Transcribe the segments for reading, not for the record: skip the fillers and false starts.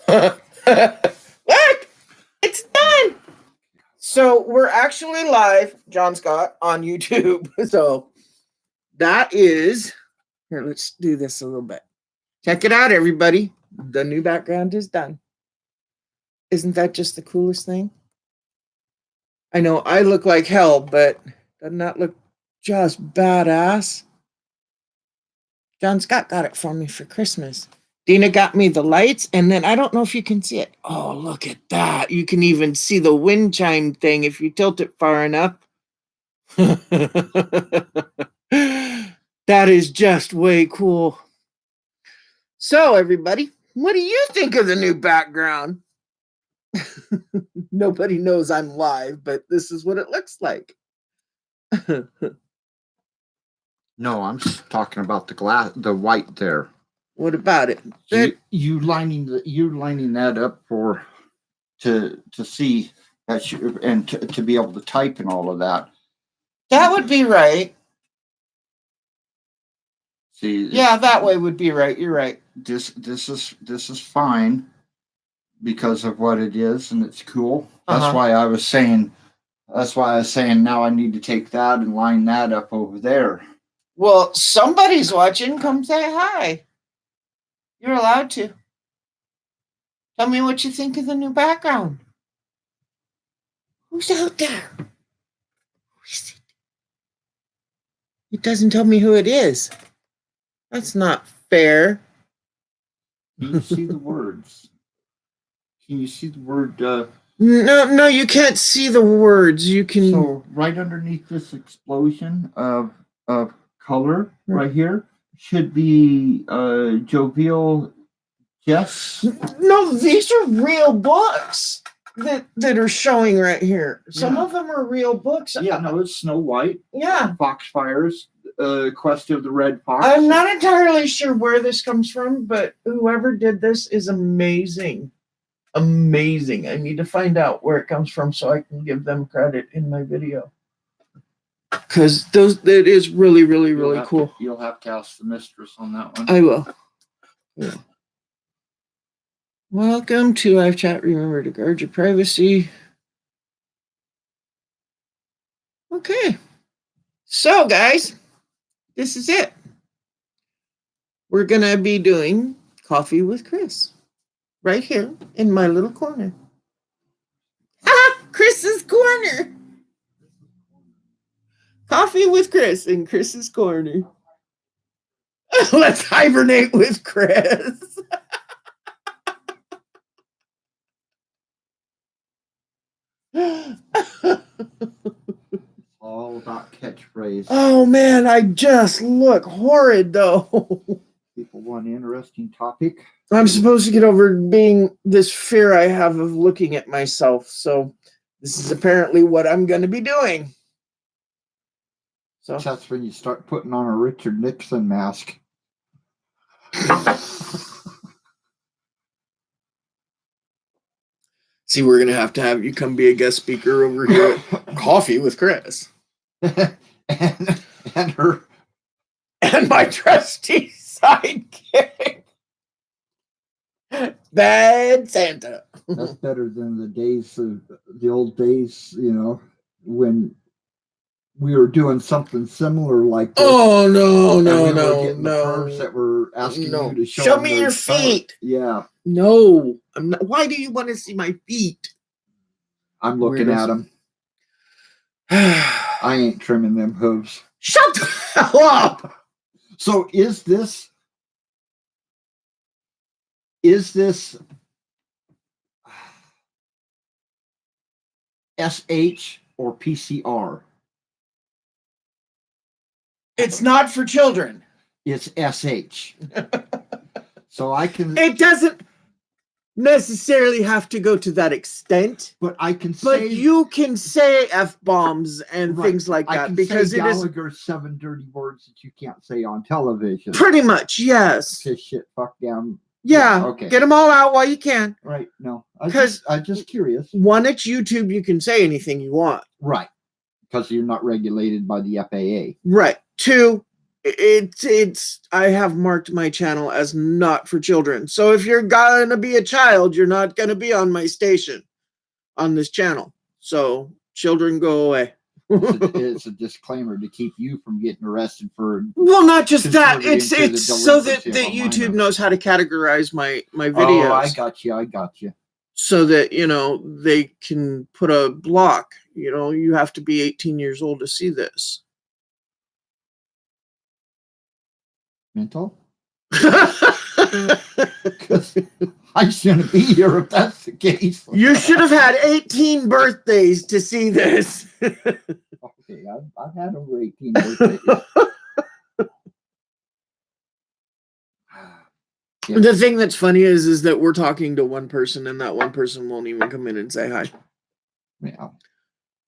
Look, it's done. So we're actually live, John Scott, on YouTube. So that is here. Let's do this a little bit. Check it out, everybody. The new background is done. Isn't that just the coolest thing? I know I look like hell, but doesn't that look just badass? John Scott got it for me for Christmas. Dina got me the lights, and then I don't know if you can see it. Oh, look at that. You can even see the wind chime thing if you tilt it far enough. That is just way cool. So, everybody, what do you think of the new background? Nobody knows I'm live, but this is what it looks like. No, I'm talking about the white there. What about it? You lining that up to see that and to be able to type and all of that. That would be right. See, yeah, that way would be right. You're right. This is fine because of what it is, and it's cool. That's why I was saying. That's why I was saying now I need to take that and line that up over there. Well, somebody's watching. Come say hi. You're allowed to. Tell me what you think of the new background. Who's out there? Who is it? It doesn't tell me who it is. That's not fair. Can you see the words? Can you see the word? No, you can't see the words. You can. So right underneath this explosion of color right here should be jovial. Yes. No, these are real books that are showing right here. Some of them are real books. Yeah, no, it's Snow White. Yeah. Foxfires, Quest of the Red Fox. I'm not entirely sure where this comes from, but whoever did this is amazing. Amazing. I need to find out where it comes from so I can give them credit in my video. Because it is really, really, really cool. You'll have to ask the mistress on that one. I will. Yeah. Welcome to live chat. Remember to guard your privacy. Okay. So, guys, this is it. We're going to be doing Coffee with Chris right here in my little corner. Ah, Chris's corner. Coffee with Chris in Chris's corner. Let's hibernate with Chris. All about catchphrase. Oh man, I just look horrid though. People want an interesting topic. I'm supposed to get over being this fear I have of looking at myself. So this is apparently what I'm going to be doing. So that's when you start putting on a Richard Nixon mask. See, we're going to have you come be a guest speaker over here at Coffee with Chris. and her. And my trusty sidekick. Bad Santa. That's better than the old days, when we were doing something similar like this. Oh, no. That were asking you to show me your feet. Yeah. No, I'm not. Why do you want to see my feet? I'm looking at them. I ain't trimming them hooves. Shut the hell up. So is this SH or PCR? It's not for children. It's SH. So I can. It doesn't necessarily have to go to that extent. But I can say. But you can say F-bombs and things like that. Because it is Gallagher's 7 dirty words that you can't say on television. Pretty much, yes. Piss, shit, fuck, down. Yeah, okay. Get them all out while you can. Right, no. I'm just curious. One, it's YouTube. You can say anything you want. Right. Because you're not regulated by the FAA. Right. 2, it's I have marked my channel as not for children. So if you're gonna be a child, you're not gonna be on my station on this channel. So children, go away. It's a disclaimer to keep you from getting arrested for. Well, not just that. It's contributing to the so that delinquency of a YouTube minor. knows how to categorize my videos. Oh, I got you. So that they can put a block. You have to be 18 years old to see this. Mental? Because I shouldn't be here if that's the case. You should have had 18 birthdays to see this. Okay, I've had over 18 birthdays. Yeah. The thing that's funny is that we're talking to one person and that one person won't even come in and say hi. Yeah.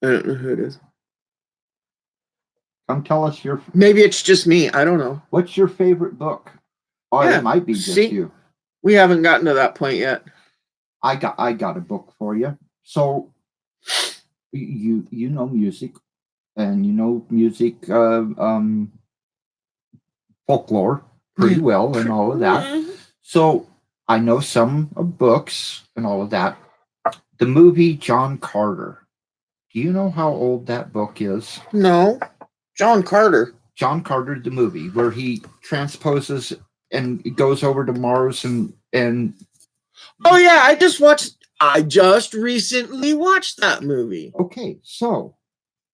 I don't know who it is. Come tell us Maybe it's just me. I don't know. What's your favorite book? Oh, Yeah, it might be just you. We haven't gotten to that point yet. I got a book for you. So you know music, and you know music folklore pretty well and all of that. So I know some books and all of that. The movie John Carter. Do you know how old that book is? No. John Carter, the movie, where he transposes and goes over to Mars and oh yeah, I just recently watched that movie. Okay, so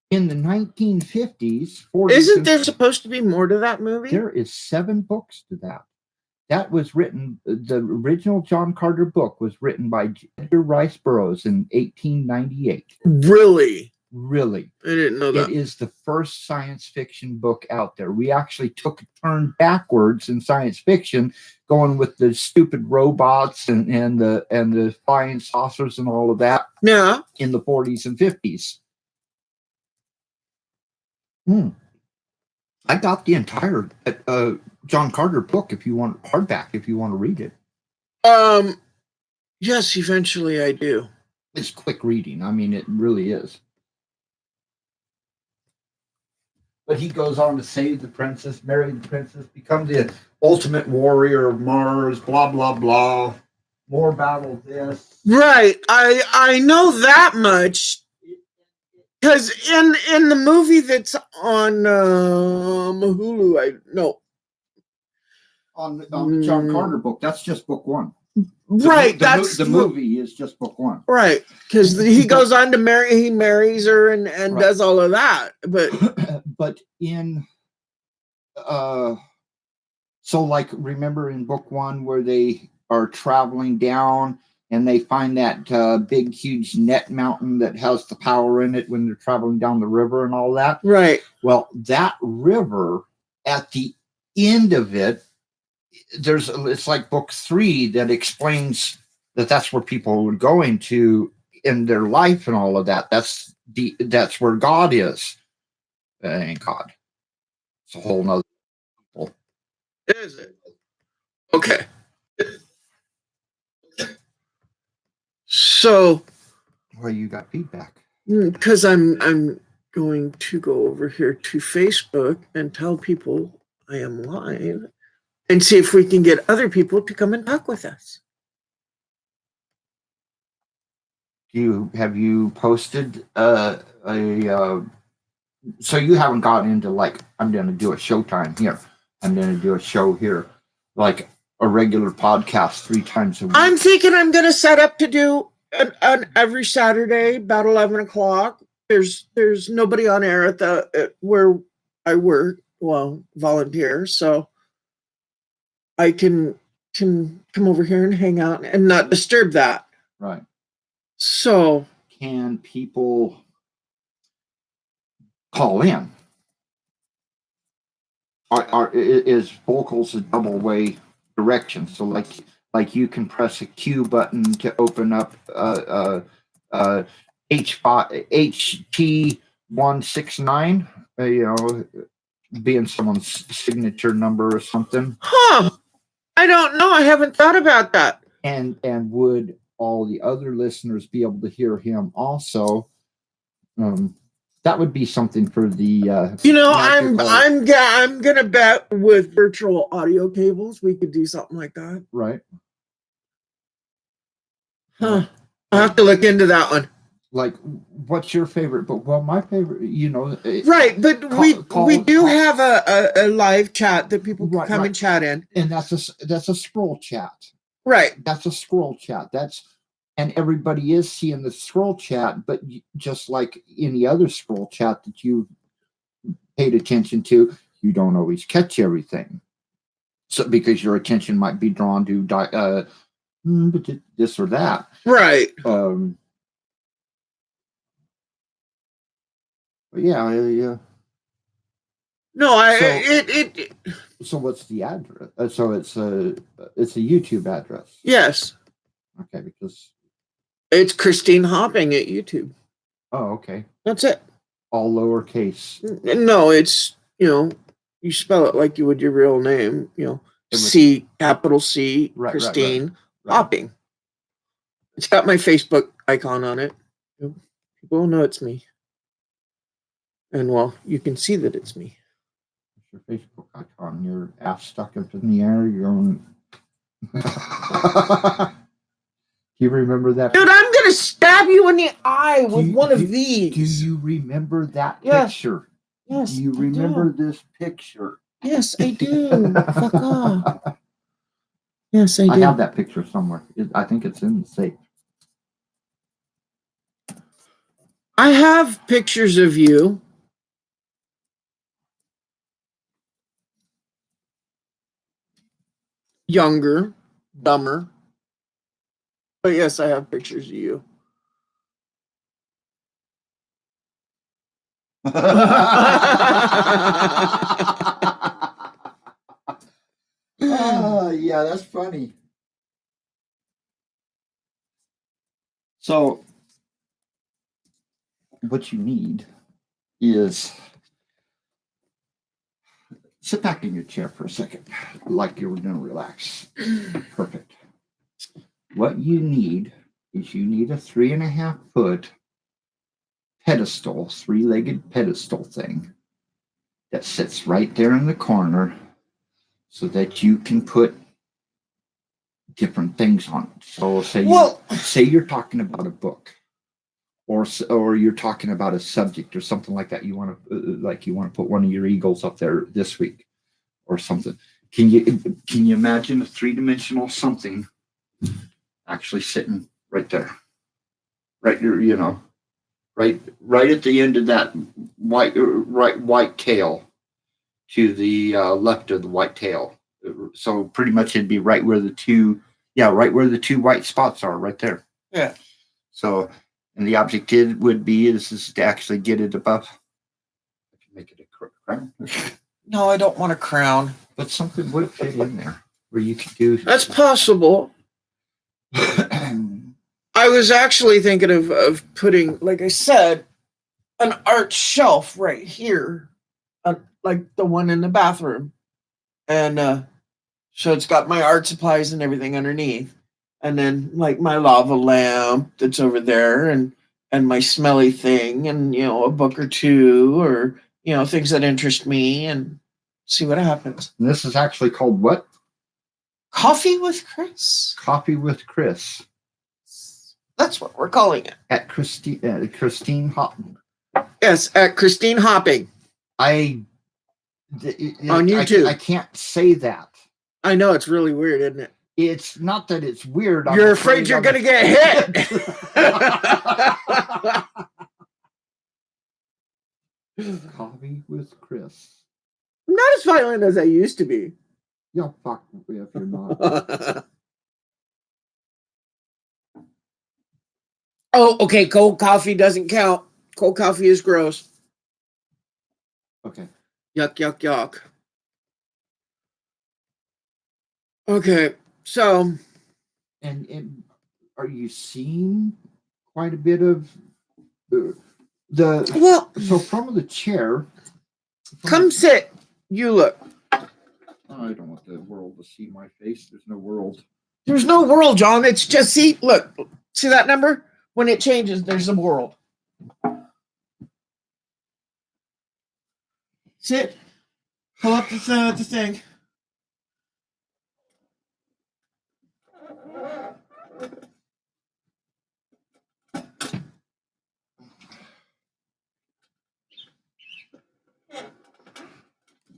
in the 1950s, 40s, isn't there supposed to be more to that movie? There is 7 books to that. That was written, the original John Carter book was written by Edgar Rice Burroughs in 1898. Really? Really. I didn't know that. It is the first science fiction book out there. We actually took a turn backwards in science fiction, going with the stupid robots and the flying saucers and all of that. Yeah. In the 40s and 50s. I got the entire John Carter book if you want hardback, if you want to read it. Yes, eventually I do. It's quick reading. I mean, it really is. But he goes on to save the princess, marry the princess, become the ultimate warrior of Mars, blah, blah, blah. More battle this. Right. I know that much. Because in the movie that's on Hulu, on the John Carter book, that's just book 1. Right. The movie is just book 1. Right. Because he goes on to he marries her and right. Does all of that. But in so like remember in book 1 where they are traveling down and they find that big huge net mountain that has the power in it when they're traveling down the river and all that. Right. Well, that river at the end of it, it's like book 3 that explains that's where people were going to in their life and all of that. That's where God is. That ain't God. It's a whole nother people. Is it? Okay. So, well, you got feedback. Because I'm going to go over here to Facebook and tell people I am live and see if we can get other people to come and talk with us. Have you posted so you haven't gotten into like, I'm going to do a showtime here. I'm going to do a show here, like a regular podcast 3 times a week. I'm thinking I'm going to set up to do an every Saturday about 11 o'clock. There's nobody on air at where I work, volunteer, so I can come over here and hang out and not disturb that. Right. So can people call in? Is vocals a double way direction? So like you can press a Q button to open up HT169, being someone's signature number or something. Huh. I don't know. I haven't thought about that. And would all the other listeners be able to hear him also? that would be something for the I'm gonna bet with virtual audio cables we could do something like that. right. Huh. I'll have to look into that one. Like, what's your favorite book? Well, my favorite, Right, but we do have a live chat that people can come and chat in. And that's a scroll chat. Right. That's a scroll chat. And everybody is seeing the scroll chat, but just like any other scroll chat that you paid attention to, you don't always catch everything. So because your attention might be drawn to this or that. Right. But yeah. No, So what's the address? So it's a YouTube address. Yes. Okay, because it's Christine Hopping at YouTube. Oh, okay. That's it. All lowercase. No, it's you spell it like you would your real name. C, capital C, Christine Hopping. It's got my Facebook icon on it. People will know it's me. And well, you can see that it's me. Your Facebook icon, your ass stuck up in the air, your own. Do you remember that? Dude, I'm gonna stab you in the eye with one of these. Do you remember that picture? Yes. Do you remember this picture? Yes, I do. Fuck off. Yes, I do. I have that picture somewhere. I think it's in the safe. I have pictures of you. Younger, dumber. But yes, I have pictures of you. Yeah, that's funny. So, what you need is sit back in your chair for a second, like you were going to relax. Perfect. What you need is you need a 3.5 foot pedestal, 3-legged pedestal thing that sits right there in the corner so that you can put different things on it. So say you're talking about a book or you're talking about a subject or something like that. You want to put one of your eagles up there this week or something. Can you imagine a 3-dimensional something actually sitting right there? Right, right at the end of that white tail to the left of the white tail. So pretty much it'd be right where the two white spots are right there. Yeah. So, and the objective would be is to actually get it above. I can make it a crown. No, I don't want a crown. But something would fit in there where you could do. That's possible. I was actually thinking of putting, like I said, an art shelf right here, like the one in the bathroom, and so it's got my art supplies and everything underneath, and then like my lava lamp that's over there, and my smelly thing, and a book or two, or things that interest me, and see what happens. And this is actually called what? Coffee with Chris. Coffee with Chris. That's what we're calling it. At Christine Hopping. Yes, at Christine Hopping. On YouTube. I can't say that. I know, it's really weird, isn't it? It's not that it's weird. You're afraid you're going to get hit. Coffee with Chris. I'm not as violent as I used to be. Yeah, fuck if you're not. Oh, okay. Cold coffee doesn't count. Cold coffee is gross. Okay. Yuck, yuck, yuck. Okay, so. And are you seeing quite a bit of so from the chair? Come sit. You look. I don't want the world to see my face. There's no world. There's no world, John. It's just, look. See that number? When it changes, there's a world. Sit. Pull up the thing.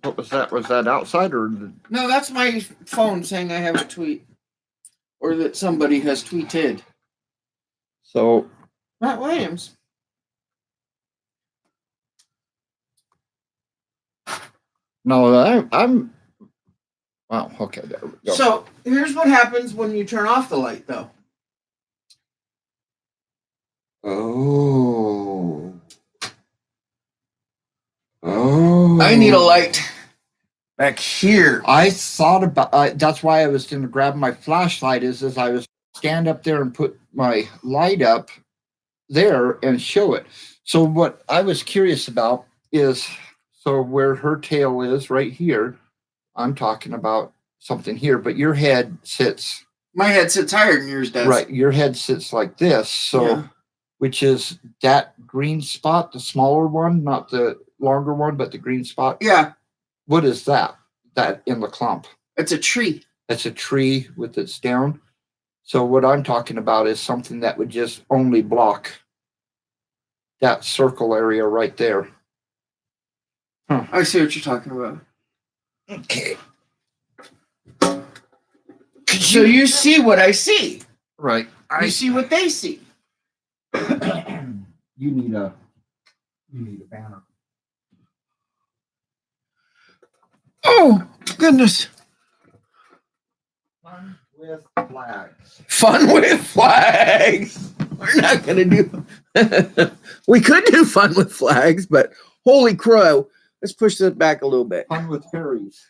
What was that? Was that outside or? No, that's my phone saying I have a tweet. Or that somebody has tweeted. So Matt Williams. no, I'm. Wow. Okay. There we go. So here's what happens when you turn off the light, though. Oh. Oh. I need a light back here. I thought about. That's why I was going to grab my flashlight. Is as I was stand up there and put my light up there and show it. So what I was curious about is so where her tail is right here. I'm talking about something here, but your head sits My head sits higher than yours does. right. Your head sits like this. So, Yeah. which is that green spot, the smaller one, not the longer one, but the green spot. Yeah, What is that? That in the clump? it's a tree. It's a tree with its down. So what I'm talking about is something that would just only block that circle area right there. I see what you're talking about. Okay. So you see what I see. Right. You see what they see. You need a banner. Oh, goodness. Fun with flags. Fun with flags. We're not going to do. We could do fun with flags, but holy crow. Let's push that back a little bit. Fun with fairies.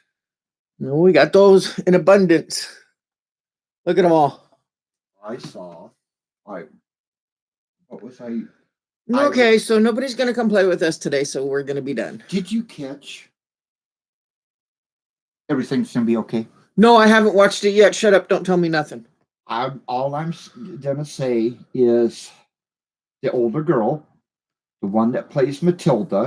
No, we got those in abundance. Look at them all. I saw. What was I? Okay, so nobody's going to come play with us today, so we're going to be done. Did you catch? Everything's gonna be okay. No, I haven't watched it yet. Shut up. Don't tell me nothing. All I'm gonna say is the older girl, the one that plays Matilda,